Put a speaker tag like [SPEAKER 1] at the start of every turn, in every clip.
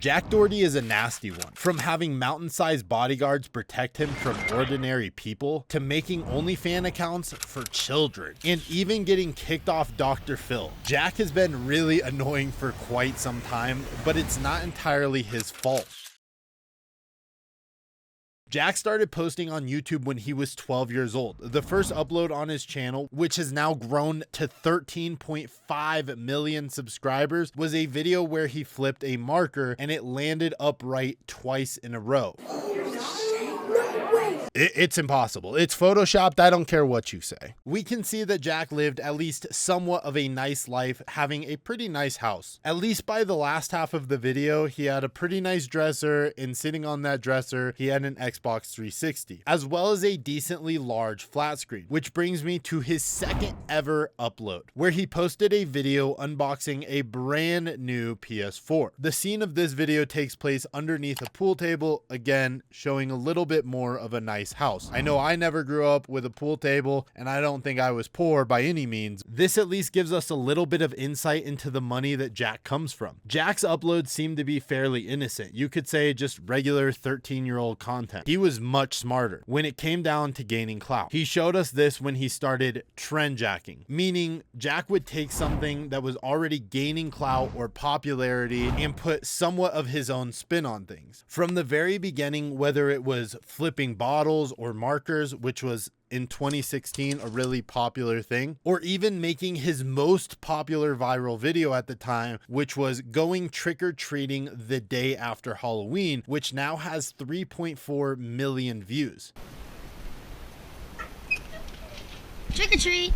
[SPEAKER 1] Jack Doherty is a nasty one. From having mountain-sized bodyguards protect him from ordinary people, to making OnlyFans accounts for children, and even getting kicked off Dr. Phil. Jack has been really annoying for quite some time, but it's not entirely his fault. Jack started posting on YouTube when he was 12 years old. The first upload on his channel, which has now grown to 13.5 million subscribers, was a video where he flipped a marker and it landed upright twice in a row. It's impossible. It's photoshopped. I don't care what you say. We can see that Jack lived at least somewhat of a nice life, having a pretty nice house. At least by the last half of the video, he had a pretty nice dresser, and sitting on that dresser, he had an Xbox 360, as well as a decently large flat screen, which brings me to his second ever upload, where he posted a video unboxing a brand new PS4. The scene of this video takes place underneath a pool table, again, showing a little bit more of a nice house. I know I never grew up with a pool table, and I don't think I was poor by any means. This at least gives us a little bit of insight into the money that Jack comes from. Jack's uploads seem to be fairly innocent. You could say just regular 13-year-old content. He was much smarter when it came down to gaining clout. He showed us this when he started trend jacking, meaning Jack would take something that was already gaining clout or popularity and put somewhat of his own spin on things. From the very beginning, whether it was flipping bottles or markers, which was in 2016 a really popular thing, or even making his most popular viral video at the time, which was going trick-or-treating the day after Halloween, which now has 3.4 million views.
[SPEAKER 2] Trick-or-treat.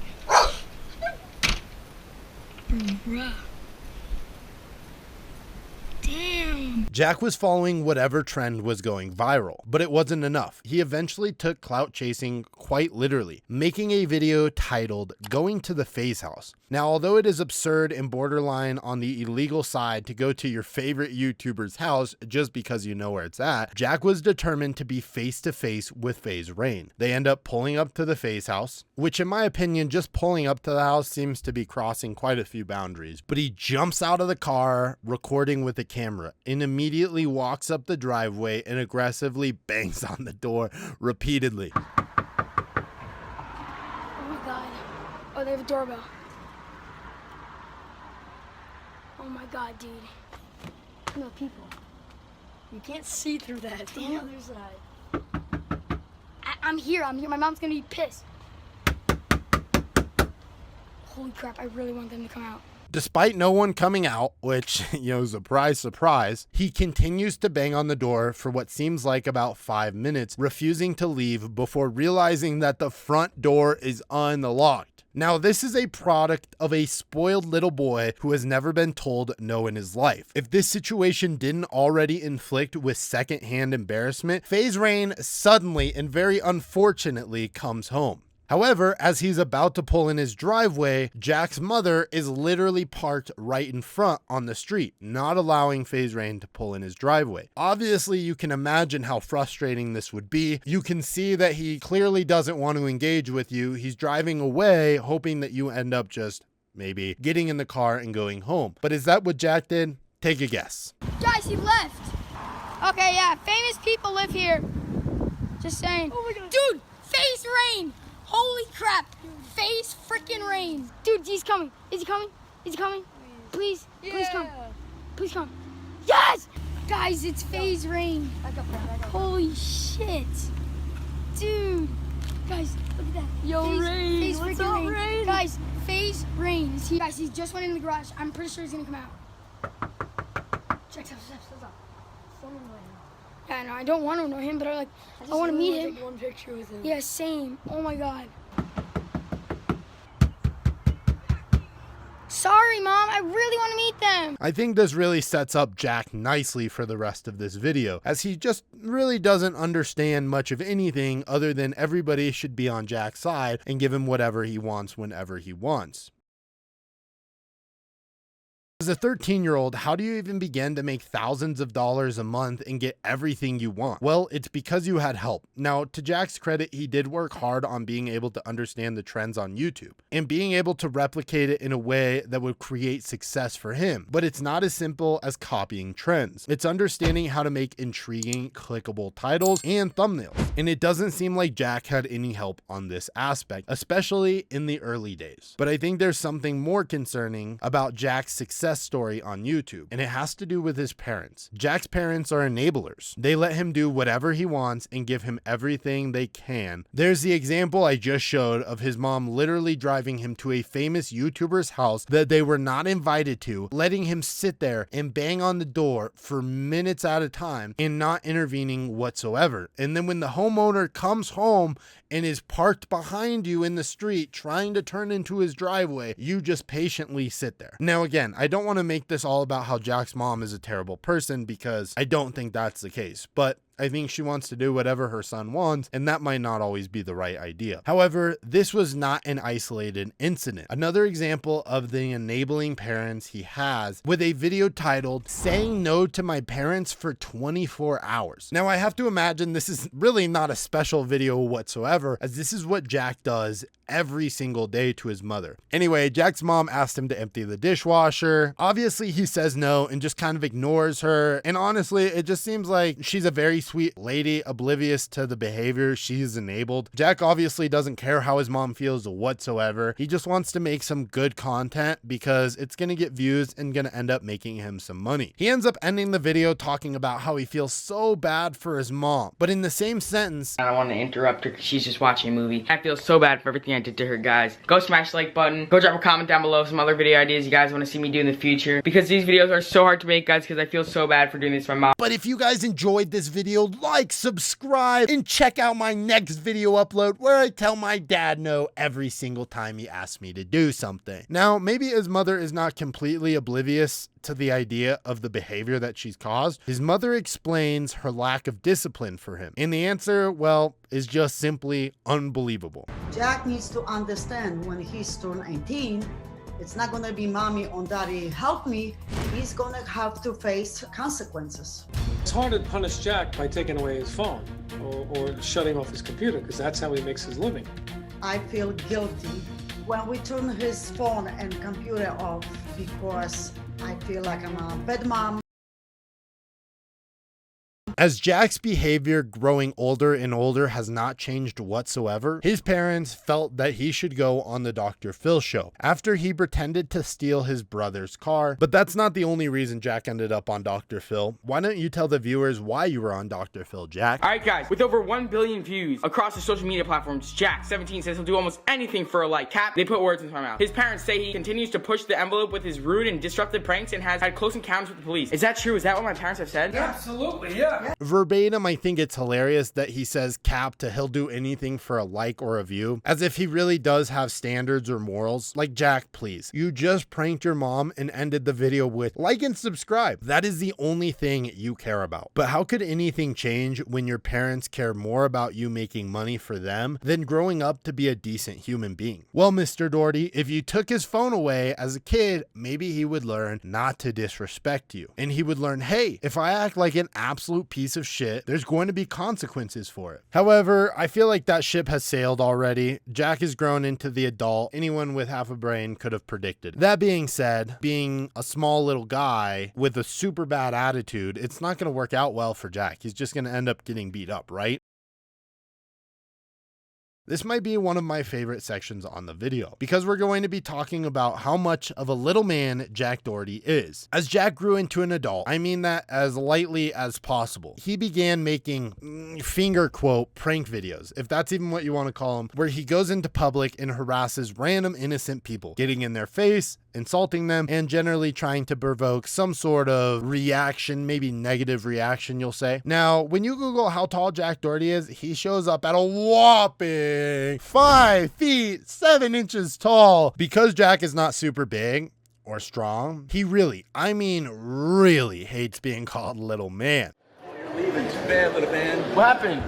[SPEAKER 2] Damn.
[SPEAKER 1] Jack was following whatever trend was going viral, but it wasn't enough. He eventually took clout chasing quite literally, making a video titled "Going to the FaZe House." Now, although it is absurd and borderline on the illegal side to go to your favorite YouTuber's house just because you know where it's at, Jack was determined to be face to face with FaZe Rain. They end up pulling up to the FaZe house, which in my opinion, just pulling up to the house seems to be crossing quite a few boundaries. But he jumps out of the car, recording with a camera, and immediately walks up the driveway and aggressively bangs on the door repeatedly.
[SPEAKER 2] Oh my god. Oh, they have a doorbell. Oh my god, dude. No people.
[SPEAKER 3] You can't see through that. To the other side.
[SPEAKER 2] I'm here. My mom's gonna be pissed. Holy crap, I really want them to come out.
[SPEAKER 1] Despite no one coming out, which, surprise, surprise, he continues to bang on the door for what seems like about 5 minutes, refusing to leave before realizing that the front door is unlocked. Now, this is a product of a spoiled little boy who has never been told no in his life. If this situation didn't already inflict with secondhand embarrassment, FaZe Rain suddenly and very unfortunately comes home. However, as he's about to pull in his driveway, Jack's mother is literally parked right in front on the street, not allowing FaZe Rain to pull in his driveway. Obviously, you can imagine how frustrating this would be. You can see that he clearly doesn't want to engage with you. He's driving away, hoping that you end up just maybe getting in the car and going home. But is that what Jack did? Take a guess.
[SPEAKER 2] Guys, he left. Okay, yeah, famous people live here. Just saying.
[SPEAKER 3] Oh my god.
[SPEAKER 2] Dude, FaZe Rain. Holy crap! FaZe freaking Rain. Dude, he's coming. Is he coming? Is he coming? Please, please come. Please come. Yes! Guys, it's FaZe Rain. Holy shit. Dude. Guys, look at that.
[SPEAKER 3] Yo, Rain.
[SPEAKER 2] FaZe
[SPEAKER 3] What's
[SPEAKER 2] freaking
[SPEAKER 3] up, Rain?
[SPEAKER 2] Guys, FaZe Rain. Guys, he just went in the garage. I'm pretty sure he's gonna come out. Check, stop. Yeah, no, I don't want to know him, but I want to meet him.
[SPEAKER 3] Take one picture with him.
[SPEAKER 2] Yeah, same. Oh my god. Sorry, Mom. I really want to meet them.
[SPEAKER 1] I think this really sets up Jack nicely for the rest of this video, as he just really doesn't understand much of anything other than everybody should be on Jack's side and give him whatever he wants whenever he wants. As a 13-year-old, how do you even begin to make thousands of dollars a month and get everything you want? Well, it's because you had help. Now, to Jack's credit, he did work hard on being able to understand the trends on YouTube and being able to replicate it in a way that would create success for him. But it's not as simple as copying trends. It's understanding how to make intriguing, clickable titles and thumbnails. And it doesn't seem like Jack had any help on this aspect, especially in the early days. But I think there's something more concerning about Jack's success story on YouTube, and it has to do with his parents. Jack's parents are enablers. They let him do whatever he wants and give him everything they can. There's the example I just showed of his mom literally driving him to a famous YouTuber's house that they were not invited to, letting him sit there and bang on the door for minutes at a time and not intervening whatsoever. And then when the homeowner comes home and is parked behind you in the street trying to turn into his driveway, you just patiently sit there. Now again, I don't want to make this all about how Jack's mom is a terrible person, because I don't think that's the case, but I think she wants to do whatever her son wants, and that might not always be the right idea. However, this was not an isolated incident. Another example of the enabling parents he has with a video titled "Saying No to My Parents for 24 Hours." Now, I have to imagine this is really not a special video whatsoever, as this is what Jack does every single day to his mother. Anyway, Jack's mom asked him to empty the dishwasher. Obviously, he says no and just kind of ignores her. And honestly, it just seems like she's a very sweet lady, oblivious to the behavior she's enabled. Jack obviously doesn't care how his mom feels whatsoever. He just wants to make some good content because it's going to get views and going to end up making him some money. He ends up ending the video talking about how he feels so bad for his mom. But in the same sentence,
[SPEAKER 4] I don't want to interrupt her because she's just watching a movie. I feel so bad for everything I did to her, guys. Go smash the like button. Go drop a comment down below some other video ideas you guys want to see me do in the future, because these videos are so hard to make, guys, because I feel so bad for doing this to my mom.
[SPEAKER 1] But if you guys enjoyed this video, like, subscribe, and check out my next video upload where I tell my dad no every single time he asks me to do something. Now, maybe his mother is not completely oblivious to the idea of the behavior that she's caused. His mother explains her lack of discipline for him. And the answer, well, is just simply unbelievable.
[SPEAKER 5] Jack needs to understand when he's turned 18, it's not gonna be mommy or daddy help me. He's gonna have to face consequences.
[SPEAKER 6] It's hard to punish Jack by taking away his phone or shutting off his computer, because that's how he makes his living.
[SPEAKER 5] I feel guilty when we turn his phone and computer off, because I feel like I'm a bad mom.
[SPEAKER 1] As Jack's behavior growing older and older has not changed whatsoever, his parents felt that he should go on the Dr. Phil show after he pretended to steal his brother's car. But that's not the only reason Jack ended up on Dr. Phil. Why don't you tell the viewers why you were on Dr. Phil, Jack?
[SPEAKER 4] Alright guys, with over 1 billion views across the social media platforms, Jack, 17, says he'll do almost anything for a like. Cap, they put words into my mouth. His parents say he continues to push the envelope with his rude and disruptive pranks and has had close encounters with the police. Is that true? Is that what my parents have said?
[SPEAKER 6] Absolutely, yeah.
[SPEAKER 1] Verbatim, I think it's hilarious that he says Cap to he'll do anything for a like or a view, as if he really does have standards or morals. Like, Jack, please. You just pranked your mom and ended the video with like and subscribe. That is the only thing you care about. But how could anything change when your parents care more about you making money for them than growing up to be a decent human being? Well, Mr. Doherty, if you took his phone away as a kid, maybe he would learn not to disrespect you. And he would learn, hey, if I act like an absolute piece of shit, there's going to be consequences for it. However, I feel like that ship has sailed already. Jack has grown into the adult anyone with half a brain could have predicted. That being said, being a small little guy with a super bad attitude, it's not going to work out well for Jack. He's just going to end up getting beat up, right? This might be one of my favorite sections on the video, because we're going to be talking about how much of a little man Jack Doherty is. As Jack grew into an adult, I mean that as lightly as possible, he began making finger quote prank videos, if that's even what you want to call them, where he goes into public and harasses random innocent people, getting in their face, insulting them, and generally trying to provoke some sort of reaction, maybe negative reaction, you'll say. Now, when you Google how tall Jack Doherty is, he shows up at a whopping 5 feet 7 inches tall. Because Jack is not super big or strong, he really, I mean really hates being called little man.
[SPEAKER 7] You're leaving too bad, little man.
[SPEAKER 4] What happened?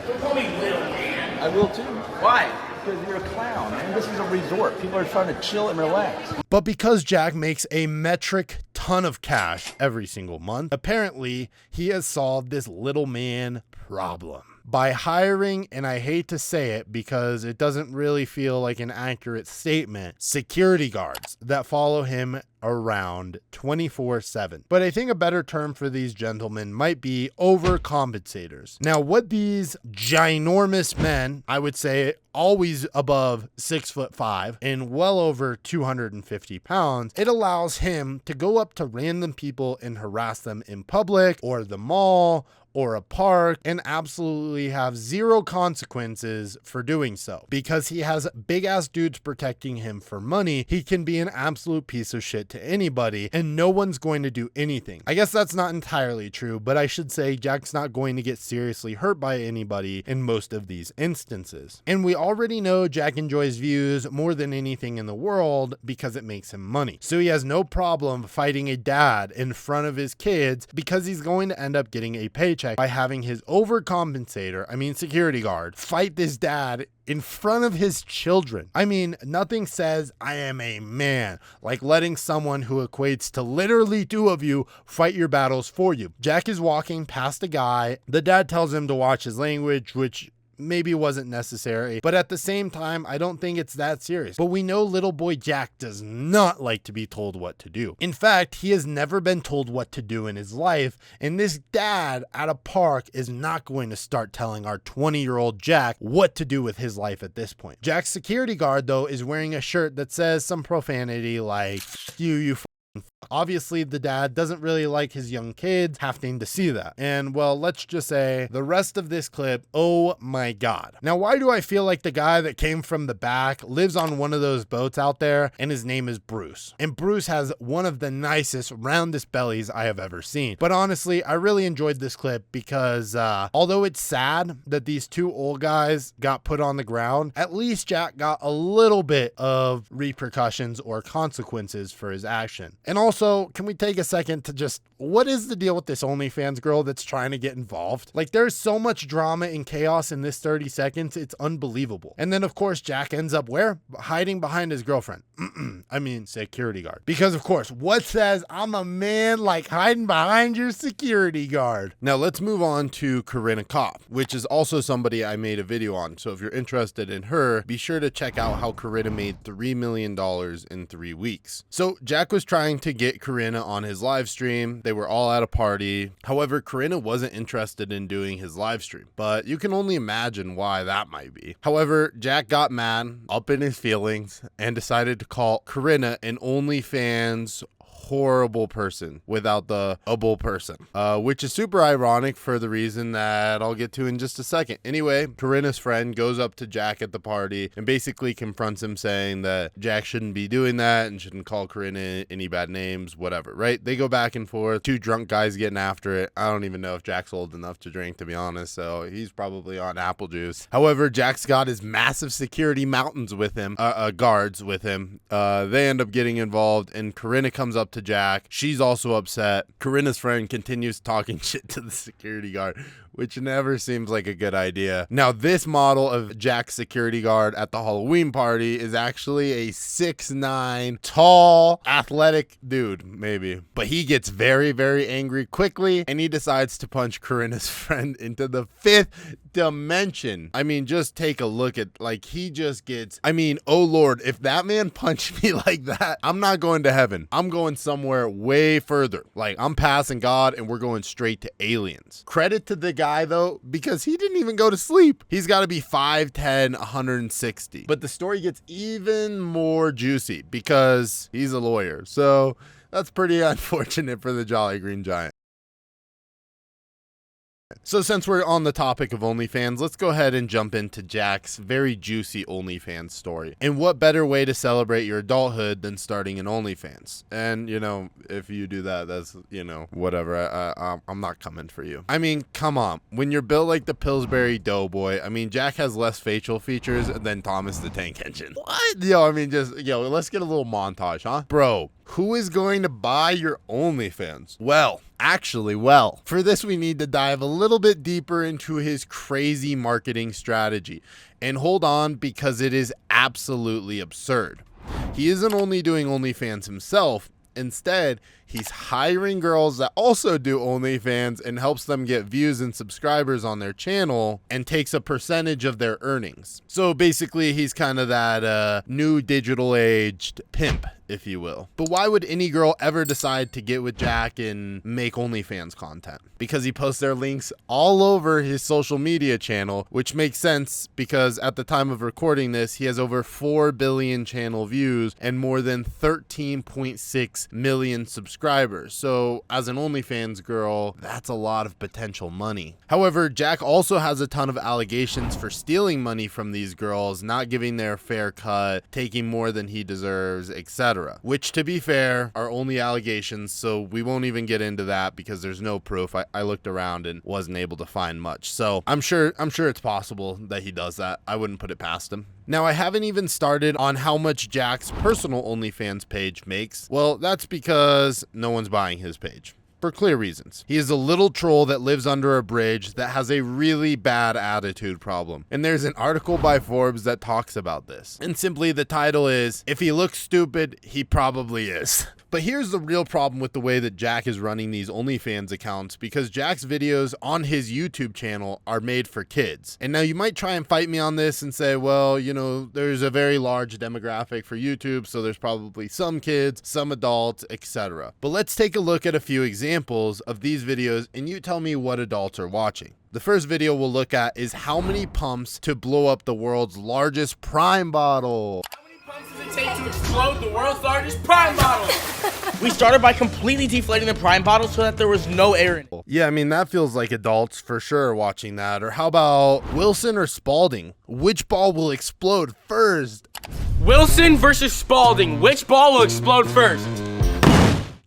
[SPEAKER 7] Don't call me little man. I will too.
[SPEAKER 4] Why?
[SPEAKER 7] Because you're a clown, man. This is a resort. People are trying to chill and relax.
[SPEAKER 1] But because Jack makes a metric ton of cash every single month, apparently he has solved this little man problem by hiring, and I hate to say it because it doesn't really feel like an accurate statement, security guards that follow him around 24/7. But I think a better term for these gentlemen might be overcompensators. Now, what these ginormous men, I would say always above 6'5" and well over 250 pounds, it allows him to go up to random people and harass them in public or the mall or a park and absolutely have zero consequences for doing so. Because he has big ass dudes protecting him for money, he can be an absolute piece of shit to anybody and no one's going to do anything. I guess that's not entirely true, but I should say Jack's not going to get seriously hurt by anybody in most of these instances. And we already know Jack enjoys views more than anything in the world because it makes him money. So he has no problem fighting a dad in front of his kids because he's going to end up getting a paycheck by having his security guard, fight this dad in front of his children. I mean, nothing says I am a man like letting someone who equates to literally two of you fight your battles for you. Jack is walking past a guy. The dad tells him to watch his language, which maybe wasn't necessary, but at the same time, I don't think it's that serious. But we know little boy Jack does not like to be told what to do. In fact, he has never been told what to do in his life, and this dad at a park is not going to start telling our 20-year-old Jack what to do with his life at this point. Jack's security guard, though, is wearing a shirt that says some profanity like, you obviously, the dad doesn't really like his young kids having to see that. And well, let's just say the rest of this clip, oh my God. Now, why do I feel like the guy that came from the back lives on one of those boats out there and his name is Bruce? And Bruce has one of the nicest, roundest bellies I have ever seen. But honestly, I really enjoyed this clip because although it's sad that these two old guys got put on the ground, at least Jack got a little bit of repercussions or consequences for his action. And also, can we take a second to just, what is the deal with this OnlyFans girl that's trying to get involved? Like, there's so much drama and chaos in this 30 seconds. It's unbelievable. And then, of course, Jack ends up where? Hiding behind his girlfriend. Security guard. Because, of course, what says I'm a man like hiding behind your security guard? Now, let's move on to Karina Kauffman, which is also somebody I made a video on. So if you're interested in her, be sure to check out how Corinna made $3 million in 3 weeks. So Jack was trying to get Corinna on his live stream. They were all at a party. However, Corinna wasn't interested in doing his live stream, but you can only imagine why that might be. However, Jack got mad, up in his feelings, and decided to call Corinna an OnlyFans horrible person without the able person, which is super ironic for the reason that I'll get to in just a second. Anyway, Corinna's friend goes up to Jack at the party and basically confronts him, saying that Jack shouldn't be doing that and shouldn't call Corinna any bad names, whatever, right? They go back and forth, two drunk guys getting after it. I don't even know if Jack's old enough to drink, to be honest, so he's probably on apple juice. However, Jack's got his massive security mountains with him, guards with him. They end up getting involved, and Corinna comes up to Jack. She's also upset. Corinna's friend continues talking shit to the security guard, which never seems like a good idea. Now, this model of Jack's security guard at the Halloween party is actually a 6'9", tall, athletic dude, maybe. But he gets very, very angry quickly, and he decides to punch Corinna's friend into the 5th dimension. I mean, just take a look at, like, he just gets, I mean, oh Lord, if that man punched me like that, I'm not going to heaven. I'm going somewhere way further. Like, I'm passing God, and we're going straight to aliens. Credit to the guy, though, because he didn't even go to sleep. He's got to be 5'10", 160. But the story gets even more juicy because he's a lawyer. So that's pretty unfortunate for the Jolly Green Giant. So since we're on the topic of OnlyFans, let's go ahead and jump into Jack's very juicy OnlyFans story. And what better way to celebrate your adulthood than starting an OnlyFans? And, you know, if you do that, that's, you know, whatever. I'm not coming for you. I mean, come on. When you're built like the Pillsbury Doughboy, I mean, Jack has less facial features than Thomas the Tank Engine. What? Yo, I mean, just, yo, let's get a little montage, huh? Bro, Who is going to buy your OnlyFans? Well, for this we need to dive a little bit deeper into his crazy marketing strategy. And hold on, because it is absolutely absurd. He isn't only doing OnlyFans himself. Instead, he's hiring girls that also do OnlyFans and helps them get views and subscribers on their channel and takes a percentage of their earnings. So basically, he's kind of that new digital aged pimp, if you will. But why would any girl ever decide to get with Jack and make OnlyFans content? Because he posts their links all over his social media channel, which makes sense because at the time of recording this, he has over 4 billion channel views and more than 13.6 million subscribers. So as an OnlyFans girl, that's a lot of potential money. However, Jack also has a ton of allegations for stealing money from these girls, not giving their fair cut, taking more than he deserves, etc. Which, to be fair, are only allegations, so we won't even get into that because there's no proof. I looked around and wasn't able to find much. So I'm sure it's possible that he does that. I wouldn't put it past him. Now, I haven't even started on how much Jack's personal OnlyFans page makes. Well, that's because no one's buying his page. For clear reasons. He is a little troll that lives under a bridge that has a really bad attitude problem. And there's an article by Forbes that talks about this. And simply the title is, "If he looks stupid, he probably is." But here's the real problem with the way that Jack is running these OnlyFans accounts, because Jack's videos on his YouTube channel are made for kids. And now you might try and fight me on this and say, well, you know, there's a very large demographic for YouTube, so there's probably some kids, some adults, etc. But let's take a look at a few examples of these videos and you tell me what adults are watching. The first video we'll look at is how many pumps to blow up the world's largest Prime bottle.
[SPEAKER 4] How many pumps does it take to explode the world's largest Prime bottle? We started by completely deflating the Prime bottle so that there was no air in it.
[SPEAKER 1] Yeah, I mean, that feels like adults for sure watching that. Or how about Wilson or Spalding? Which ball will explode first?
[SPEAKER 4] Wilson versus Spalding. Which ball will explode first?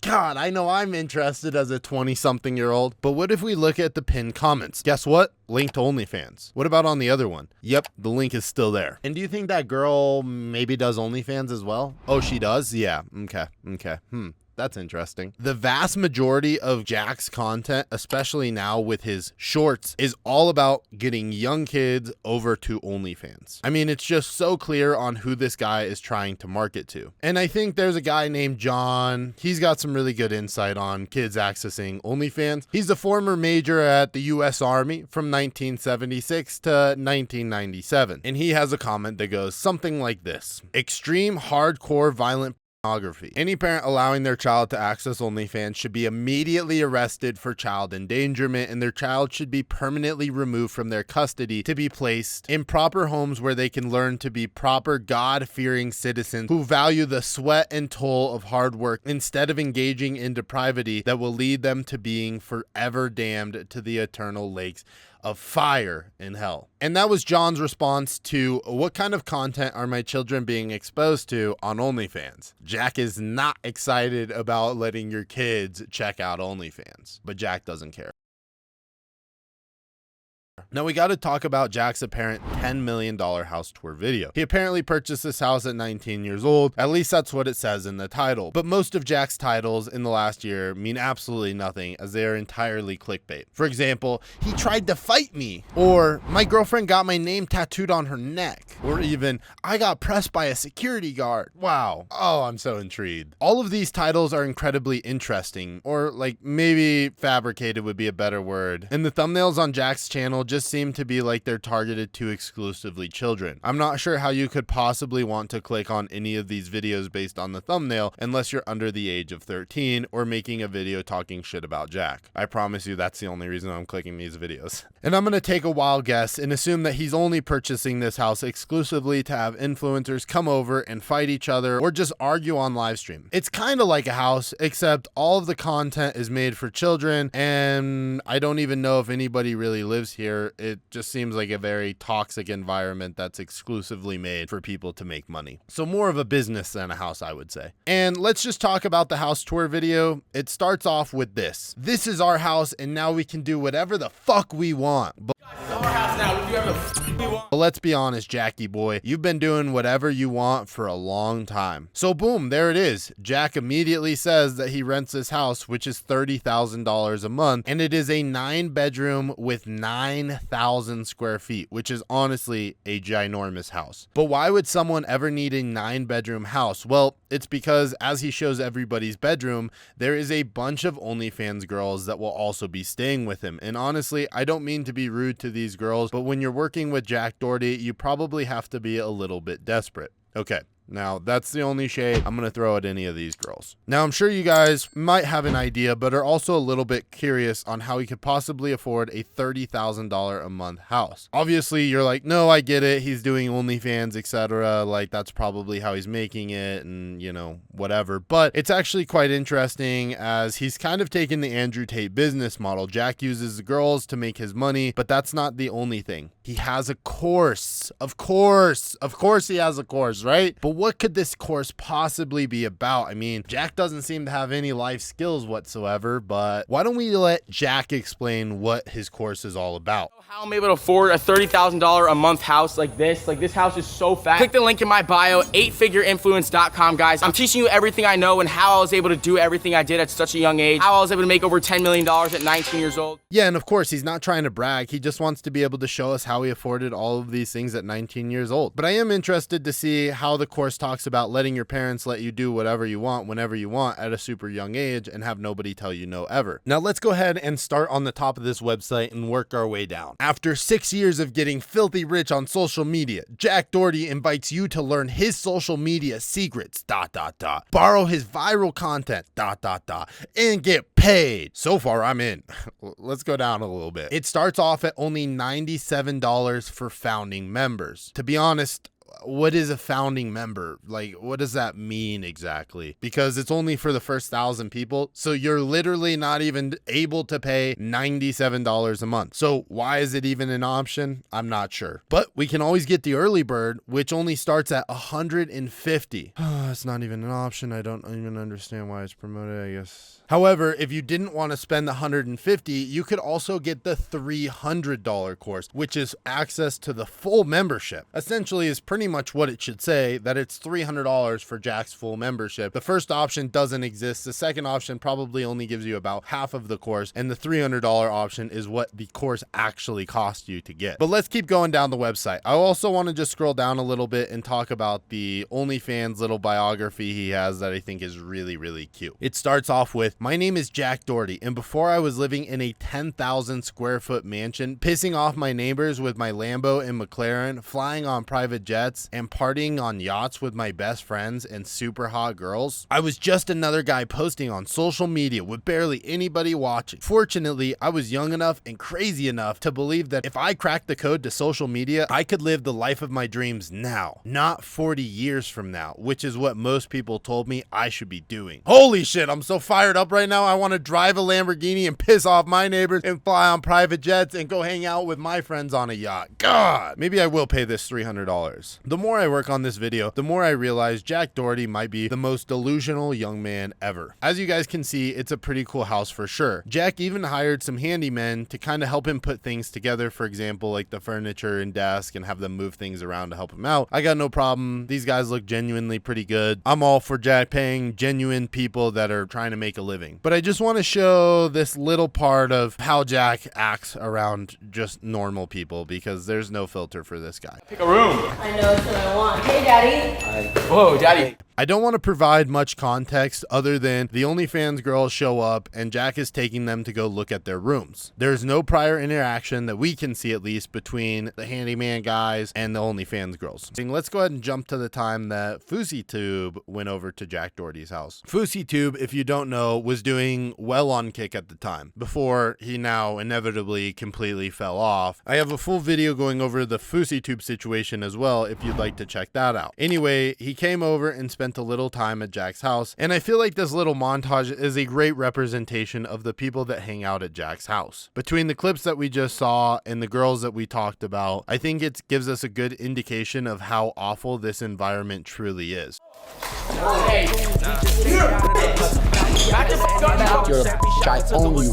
[SPEAKER 1] God, I know I'm interested as a 20-something-year-old, but what if we look at the pinned comments? Guess what? Link to OnlyFans. What about on the other one? Yep, the link is still there. And do you think that girl maybe does OnlyFans as well? Oh, she does? Yeah, okay. That's interesting. The vast majority of Jack's content, especially now with his shorts, is all about getting young kids over to OnlyFans. I mean, it's just so clear on who this guy is trying to market to. And I think there's a guy named John. He's got some really good insight on kids accessing OnlyFans. He's a former major at the U.S. Army from 1976 to 1997. And he has a comment that goes something like this: extreme, hardcore, violent pornography. Any parent allowing their child to access OnlyFans should be immediately arrested for child endangerment, and their child should be permanently removed from their custody to be placed in proper homes where they can learn to be proper God-fearing citizens who value the sweat and toil of hard work instead of engaging in depravity that will lead them to being forever damned to the eternal lakes of fire in hell. And that was John's response to what kind of content are my children being exposed to on OnlyFans. Jack is not excited about letting your kids check out OnlyFans, but Jack doesn't care. Now we got to talk about Jack's apparent $10 million house tour video. He apparently purchased this house at 19 years old. At least that's what it says in the title. But most of Jack's titles in the last year mean absolutely nothing, as they are entirely clickbait. For example, he tried to fight me, or my girlfriend got my name tattooed on her neck, or even I got pressed by a security guard. Wow. Oh, I'm so intrigued. All of these titles are incredibly interesting, or like maybe fabricated would be a better word. And the thumbnails on Jack's channel just seem to be like they're targeted to exclusively children. I'm not sure how you could possibly want to click on any of these videos based on the thumbnail unless you're under the age of 13 or making a video talking shit about Jack. I promise you that's the only reason I'm clicking these videos. And I'm gonna take a wild guess and assume that he's only purchasing this house exclusively to have influencers come over and fight each other or just argue on live stream. It's kind of like a house, except all of the content is made for children, and I don't even know if anybody really lives here. It just seems like a very toxic environment that's exclusively made for people to make money. So more of a business than a house, I would say. And let's just talk about the house tour video. It starts off with this. This is our house, and now we can do whatever the fuck we want.
[SPEAKER 4] It's our house now. We do whatever the fuck we want.
[SPEAKER 1] But let's be honest, Jackie boy, you've been doing whatever you want for a long time. So boom, there it is. Jack immediately says that he rents this house, which is $30,000 a month, and it is a 9-bedroom with 9,000 square feet, which is honestly a ginormous house. But why would someone ever need a 9-bedroom house? Well, it's because as he shows everybody's bedroom, there is a bunch of OnlyFans girls that will also be staying with him. And honestly, I don't mean to be rude to these girls, but when you're working with Jack Doherty, you probably have to be a little bit desperate. Okay. Now, that's the only shade I'm going to throw at any of these girls. Now, I'm sure you guys might have an idea, but are also a little bit curious on how he could possibly afford a $30,000 a month house. Obviously, you're like, no, I get it. He's doing OnlyFans, etc. Like, that's probably how he's making it and, you know, whatever. But it's actually quite interesting as he's kind of taken the Andrew Tate business model. Jack uses the girls to make his money, but that's not the only thing. He has a course. Of course he has a course, right? But what could this course possibly be about? I mean, Jack doesn't seem to have any life skills whatsoever, but why don't we let Jack explain what his course is all about?
[SPEAKER 4] How I'm able to afford a $30,000 a month house like this. Like, this house is so fat. Click the link in my bio, 8figureinfluence.com, guys. I'm teaching you everything I know and how I was able to do everything I did at such a young age, how I was able to make over $10 million at 19 years old.
[SPEAKER 1] Yeah, and of course, he's not trying to brag. He just wants to be able to show us how he afforded all of these things at 19 years old. But I am interested to see how the course talks about letting your parents let you do whatever you want, whenever you want at a super young age and have nobody tell you no ever. Now, let's go ahead and start on the top of this website and work our way down. After 6 years of getting filthy rich on social media, Jack Doherty invites you to learn his social media secrets, ... borrow his viral content, ... and get paid. So far, I'm in. Let's go down a little bit. It starts off at only $97 for founding members. To be honest, what is a founding member? Like, what does that mean exactly? Because it's only for the first 1,000 people. So you're literally not even able to pay $97 a month. So why is it even an option? I'm not sure. But we can always get the early bird, which only starts at $150. It's not even an option. I don't even understand why it's promoted, I guess. However, if you didn't want to spend the $150, you could also get the $300 course, which is access to the full membership. Essentially is pretty much what it should say, that it's $300 for Jack's full membership. The first option doesn't exist. The second option probably only gives you about half of the course, and the $300 option is what the course actually costs you to get. But let's keep going down the website. I also want to just scroll down a little bit and talk about the OnlyFans little biography he has that I think is really, really cute. It starts off with, my name is Jack Doherty, and before I was living in a 10,000 square foot mansion, pissing off my neighbors with my Lambo and McLaren, flying on private jets, and partying on yachts with my best friends and super hot girls, I was just another guy posting on social media with barely anybody watching. Fortunately, I was young enough and crazy enough to believe that if I cracked the code to social media, I could live the life of my dreams now, not 40 years from now, which is what most people told me I should be doing. Holy shit, I'm so fired up right now. I want to drive a Lamborghini and piss off my neighbors and fly on private jets and go hang out with my friends on a yacht. God, maybe I will pay this $300. The more I work on this video, the more I realize Jack Doherty might be the most delusional young man ever. As you guys can see, it's a pretty cool house for sure. Jack even hired some handymen to kind of help him put things together, for example, like the furniture and desk, and have them move things around to help him out. I got no problem. These guys look genuinely pretty good. I'm all for Jack paying genuine people that are trying to make a living. But I just want to show this little part of how Jack acts around just normal people, because there's no filter for this guy.
[SPEAKER 4] Pick a room.
[SPEAKER 8] I know it's what I want. Hey, Daddy.
[SPEAKER 4] Whoa, Daddy.
[SPEAKER 1] I don't want to provide much context other than the OnlyFans girls show up and Jack is taking them to go look at their rooms. There's no prior interaction that we can see, at least, between the handyman guys and the OnlyFans girls. Let's go ahead and jump to the time that FouseyTube went over to Jack Doherty's house. FouseyTube, if you don't know, was doing well on Kick at the time, before he now inevitably completely fell off. I have a full video going over the FouseyTube situation as well if you'd like to check that out. Anyway, he came over and spent a little time at Jack's house, and I feel like this little montage is a great representation of the people that hang out at Jack's house. Between the clips that we just saw and the girls that we talked about, I think it gives us a good indication of how awful this environment truly is.
[SPEAKER 7] You're shy only.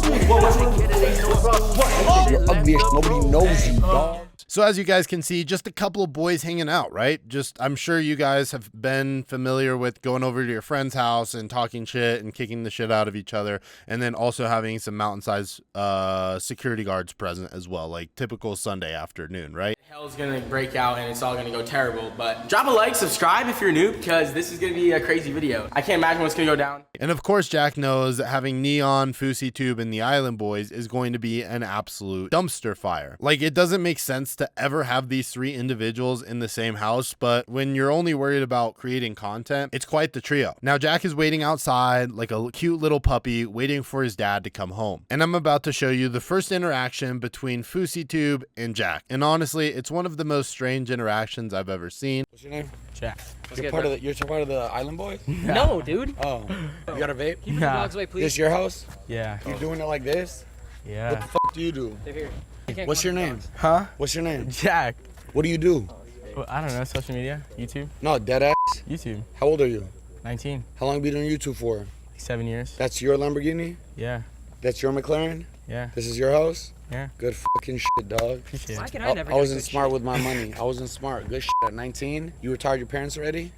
[SPEAKER 7] You're ugly. Nobody knows you, dog.
[SPEAKER 1] So as you guys can see, just a couple of boys hanging out, right? I'm sure you guys have been familiar with going over to your friend's house and talking shit and kicking the shit out of each other, and then also having some mountain-sized security guards present as well, like typical Sunday afternoon, right?
[SPEAKER 4] Hell's gonna break out and it's all gonna go terrible, but drop a like, subscribe if you're new, because this is gonna be a crazy video. I can't imagine what's gonna go down.
[SPEAKER 1] And of course, Jack knows that having Neon, FouseyTube, and the Island Boys is going to be an absolute dumpster fire. Like, it doesn't make sense to ever have these three individuals in the same house, but when you're only worried about creating content, it's quite the trio. Now, Jack is waiting outside like a cute little puppy, waiting for his dad to come home. And I'm about to show you the first interaction between FouseyTube and Jack. And honestly, it's one of the most strange interactions I've ever seen.
[SPEAKER 9] What's your name?
[SPEAKER 4] Jack.
[SPEAKER 9] You're part of the Island Boys?
[SPEAKER 3] No, dude.
[SPEAKER 9] Oh. You got a vape?
[SPEAKER 3] Keep the dogs away, please.
[SPEAKER 9] This your house?
[SPEAKER 4] Yeah.
[SPEAKER 9] You doing it like this?
[SPEAKER 4] Yeah.
[SPEAKER 9] What the fuck do you do?
[SPEAKER 3] They're here.
[SPEAKER 9] What's your name?
[SPEAKER 4] Huh?
[SPEAKER 9] What's your name?
[SPEAKER 4] Jack.
[SPEAKER 9] What do you do?
[SPEAKER 4] Well, I don't know, social media? YouTube?
[SPEAKER 9] No, dead ass.
[SPEAKER 4] YouTube.
[SPEAKER 9] How old are you?
[SPEAKER 4] 19.
[SPEAKER 9] How long have you been doing YouTube for?
[SPEAKER 4] 7 years.
[SPEAKER 9] That's your Lamborghini?
[SPEAKER 4] Yeah.
[SPEAKER 9] That's your McLaren?
[SPEAKER 4] Yeah.
[SPEAKER 9] This is your house?
[SPEAKER 4] Yeah.
[SPEAKER 9] Good fucking shit, dog.
[SPEAKER 4] Appreciate
[SPEAKER 3] Why
[SPEAKER 4] it.
[SPEAKER 3] can I never
[SPEAKER 9] I
[SPEAKER 3] get
[SPEAKER 9] wasn't
[SPEAKER 3] good
[SPEAKER 9] smart
[SPEAKER 3] shit?
[SPEAKER 9] with my money. I wasn't smart. Good shit at 19. You retired your parents already?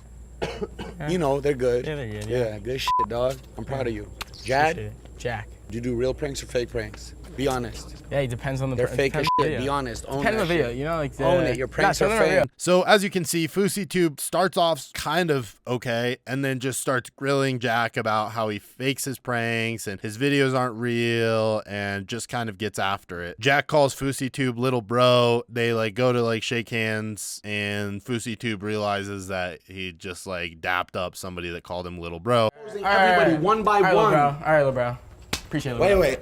[SPEAKER 9] You know, they're good.
[SPEAKER 4] Yeah, they're good.
[SPEAKER 9] Yeah, good shit, dog. I'm proud of you. Jad,
[SPEAKER 4] Appreciate it. Jack.
[SPEAKER 9] do you do real pranks or fake pranks? Be honest.
[SPEAKER 4] Yeah, it depends on the
[SPEAKER 9] They're
[SPEAKER 4] it
[SPEAKER 9] fake as
[SPEAKER 4] depends on the
[SPEAKER 9] shit.
[SPEAKER 4] video.
[SPEAKER 9] Be honest. Own
[SPEAKER 4] Depends
[SPEAKER 9] that
[SPEAKER 4] on the video,
[SPEAKER 9] shit.
[SPEAKER 4] you know, like
[SPEAKER 9] Own it. Your pranks are fake.
[SPEAKER 1] So as you can see, FouseyTube starts off kind of okay and then just starts grilling Jack about how he fakes his pranks and his videos aren't real and just kind of gets after it. Jack calls FouseyTube little bro. They like go to like shake hands and FouseyTube realizes that he just like dapped up somebody that called him little bro.
[SPEAKER 9] Everybody one by one.
[SPEAKER 4] All right, little bro. Appreciate it.
[SPEAKER 9] Wait.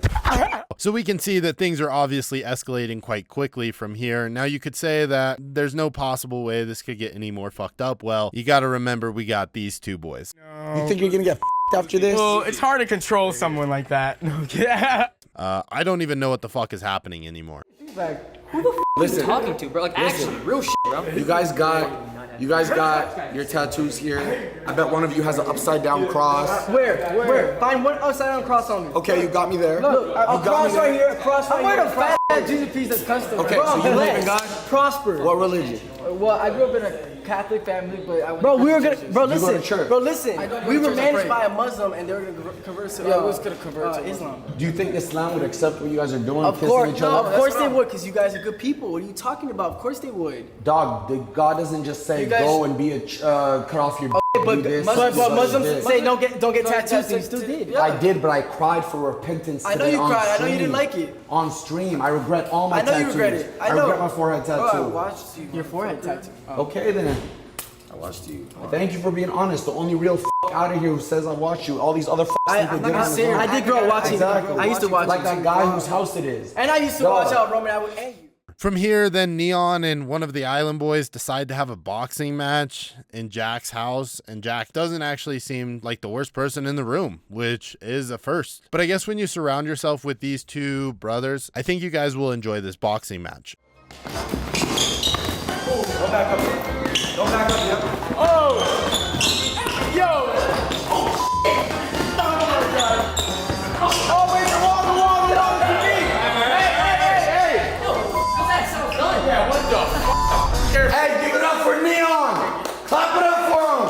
[SPEAKER 1] So we can see that things are obviously escalating quite quickly from here. Now you could say that there's no possible way this could get any more fucked up. Well, you got to remember we got these two boys.
[SPEAKER 9] You think you're gonna get after this?
[SPEAKER 4] Well, it's hard to control someone like that.
[SPEAKER 1] I don't even know what the fuck is happening anymore.
[SPEAKER 9] Listen,
[SPEAKER 3] Talking to, bro. Like, actually, real shit, bro.
[SPEAKER 9] you guys got your tattoos here. I bet one of you has an upside down cross.
[SPEAKER 8] Where? Find one upside down cross on me.
[SPEAKER 9] Okay, you got me there.
[SPEAKER 8] Look, a cross right here, a cross right here. I'm wearing a fat ass Jesus piece that's custom.
[SPEAKER 9] Okay,
[SPEAKER 8] bro,
[SPEAKER 9] so you believe in God?
[SPEAKER 8] Prosper.
[SPEAKER 9] What religion?
[SPEAKER 8] Well, I grew up in a Catholic family, but I bro, we were gonna, bro,
[SPEAKER 9] You go
[SPEAKER 8] listen,
[SPEAKER 9] to church.
[SPEAKER 8] bro, listen. We were managed by a Muslim, and they were gonna convert to, we was gonna convert to Islam.
[SPEAKER 9] Do you think Islam would accept what you guys are doing?
[SPEAKER 8] Of
[SPEAKER 9] kissing
[SPEAKER 8] course,
[SPEAKER 9] each
[SPEAKER 8] no,
[SPEAKER 9] other?
[SPEAKER 8] of course they would, because you guys are good people. What are you talking about? Of course they would.
[SPEAKER 9] Dog, God doesn't just say
[SPEAKER 8] You guys-
[SPEAKER 9] go and be a cut off your.
[SPEAKER 8] But
[SPEAKER 9] do this,
[SPEAKER 8] Muslims,
[SPEAKER 9] do
[SPEAKER 8] Muslims
[SPEAKER 9] this.
[SPEAKER 8] say don't get tattoos. You still did.
[SPEAKER 9] I did, but I cried for repentance.
[SPEAKER 8] I know
[SPEAKER 9] today
[SPEAKER 8] you
[SPEAKER 9] on
[SPEAKER 8] cried. I know you
[SPEAKER 9] stream.
[SPEAKER 8] didn't like it.
[SPEAKER 9] On stream, I regret all my
[SPEAKER 8] I know
[SPEAKER 9] tattoos.
[SPEAKER 8] you regret it. I know.
[SPEAKER 9] regret my forehead tattoo.
[SPEAKER 8] Bro, I watched you. Your forehead tattoo.
[SPEAKER 9] Okay then.
[SPEAKER 8] I watched you.
[SPEAKER 9] Thank you for being honest. The only real out of here who says I watched you. All these other
[SPEAKER 8] I'm not serious. I did grow up watching.
[SPEAKER 9] Exactly.
[SPEAKER 8] I used to watch
[SPEAKER 9] like
[SPEAKER 8] you.
[SPEAKER 9] that guy whose house it is.
[SPEAKER 8] And I used to
[SPEAKER 9] Dog.
[SPEAKER 8] watch out Roman. I would end you.
[SPEAKER 1] From here, then Neon and one of the Island Boys decide to have a boxing match in Jack's house, and Jack doesn't actually seem like the worst person in the room, which is a first. But I guess when you surround yourself with these two brothers, I think you guys will enjoy this boxing match.
[SPEAKER 9] Go back up. Go back up, yeah.
[SPEAKER 4] Oh! Yo!
[SPEAKER 9] Oh, wait, the wall, to me. Hey, give it up for Neon. Clap it up for him.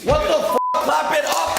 [SPEAKER 9] What the f? Clap it up